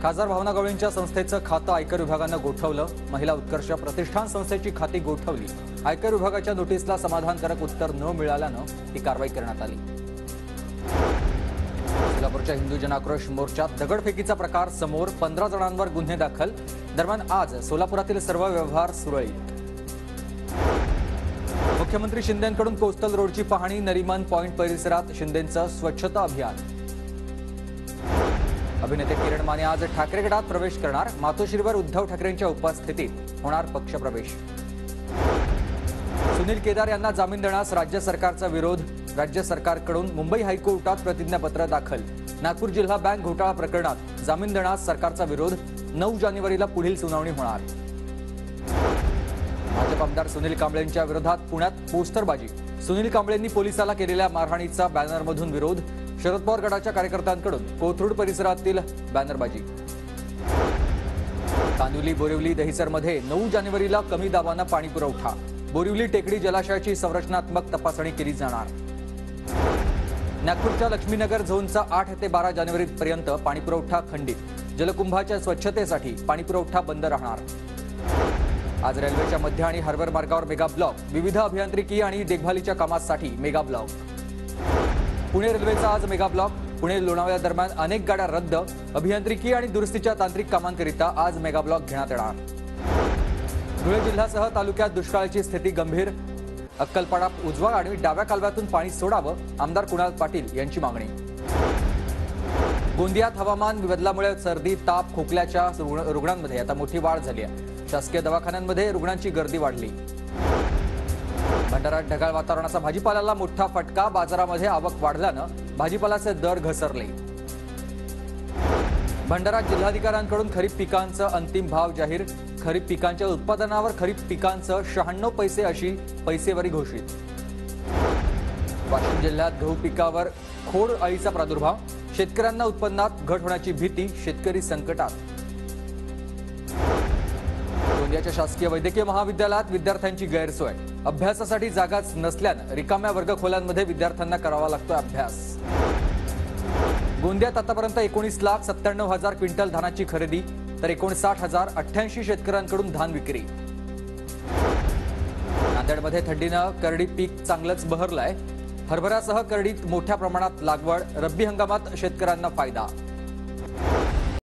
खासदार भावना गवळींच्या संस्थेचं खातं आयकर विभागानं गोठवलं। महिला उत्कर्ष प्रतिष्ठान संस्थेची खाती गोठवली। आयकर विभागाच्या नोटीसला समाधानकारक उत्तर न मिळाल्यानं ही कारवाई करण्यात आली। सोलापूरच्या हिंदू जनाक्रोश मोर्चात दगडफेकीचा प्रकार समोर, 15 जणांवर गुन्हे दाखल। दरम्यान आज सोलापुरातील सर्व व्यवहार सुरळीत। मुख्यमंत्री शिंदेंकडून कोस्टल रोडची पाहणी, नरिमन पॉइंट परिसरात शिंदेंचं स्वच्छता अभियान। अभिनेते किरण माने आज ठाकरे गटात प्रवेश करणार। मातोश्रीवर उद्धव ठाकरेंच्या उपस्थितीत होणार पक्षप्रवेश। सुनील केदार यांना जामीन देण्यास राज्य सरकारचा विरोध। राज्य सरकारकडून मुंबई हायकोर्टात प्रतिज्ञापत्र दाखल। नागपूर जिल्हा बँक घोटाळा प्रकरणात जामीन देण्यास सरकारचा विरोध। 9 जानेवारीला पुढील सुनावणी होणार। भाजप आमदार सुनील कांबळेंच्या विरोधात पुण्यात पोस्टरबाजी। सुनील कांबळेंनी पोलिसाला केलेल्या मारहाणीचा बॅनरमधून विरोध। शरद पवार गटाच्या कार्यकर्त्यांकडून कोथरूड परिसरातील बॅनरबाजी। कांदिवली, बोरिवली, दहिसरमध्ये 9 जानेवारीला कमी दाबानं पाणी पुरवठा। बोरिवली टेकडी जलाशयाची संरचनात्मक तपासणी केली जाणार। नागपूरच्या लक्ष्मीनगर झोनचा 8 ते 12 जानेवारीपर्यंत पाणीपुरवठा खंडित। जलकुंभाच्या स्वच्छतेसाठी पाणीपुरवठा बंद राहणार। आज रेल्वेच्या मध्य आणि हार्बर मार्गावर मेगा ब्लॉक। विविध अभियांत्रिकी आणि देखभालीच्या कामासाठी मेगा ब्लॉक। पुणे रेल्वेचा आज मेगा ब्लॉक। पुणे लोणावळा दरम्यान अनेक गाड्या रद्द। अभियांत्रिकी आणि दुरुस्तीच्या तांत्रिक कामांकरिता आज मेगा ब्लॉक घेण्यात येणार। धुळे जिल्ह्यासह तालुक्यात दुष्काळाची स्थिती गंभीर। अक्कलपाडा उजवा आणि डाव्या कालव्यातून पाणी सोडावं, आमदार कुणाल पाटील यांची मागणी। गोंदियात हवामान बदलामुळे सर्दी, ताप, खोकल्याच्या रुग्णांमध्ये आता मोठी वाढ झाली आहे। शासकीय दवाखान्यांमध्ये रुग्णांची गर्दी वाढली। भंडाऱ्यात ढगाळ वातावरणाचा भाजीपाल्याला मोठा फटका। बाजारामध्ये आवक वाढल्यानं भाजीपाल्याचे दर घसरले। भंडाऱ्यात जिल्हाधिकाऱ्यांकडून खरीप पिकांचं अंतिम भाव जाहीर। खरीप पिकांच्या उत्पादनावर खरीप पिकांचं 96 पैसे अशी पैसेवारी घोषित। वाशिम जिल्ह्यात गहू पिकावर खोड अळीचा प्रादुर्भाव। शेतकऱ्यांना उत्पन्नात घट होण्याची भीती। शेतकरी संकटात। गोंदियाच्या शासकीय वैद्यकीय महाविद्यालयात विद्यार्थ्यांची गैरसोय। अभ्यासासाठी जागाच नसल्यानं रिकाम्या वर्गखोल्यांमध्ये विद्यार्थ्यांना करावा लागतो अभ्यास। गोंदियात आतापर्यंत 19,97,000 क्विंटल धानाची खरेदी, तर 59,088 शेतकऱ्यांकडून धान विक्री। नांदेडमध्ये थंडीनं करडी पीक चांगलंच बहरलंय। हरभऱ्यासह करडीत मोठ्या प्रमाणात लागवड। रब्बी हंगामात शेतकऱ्यांना फायदा।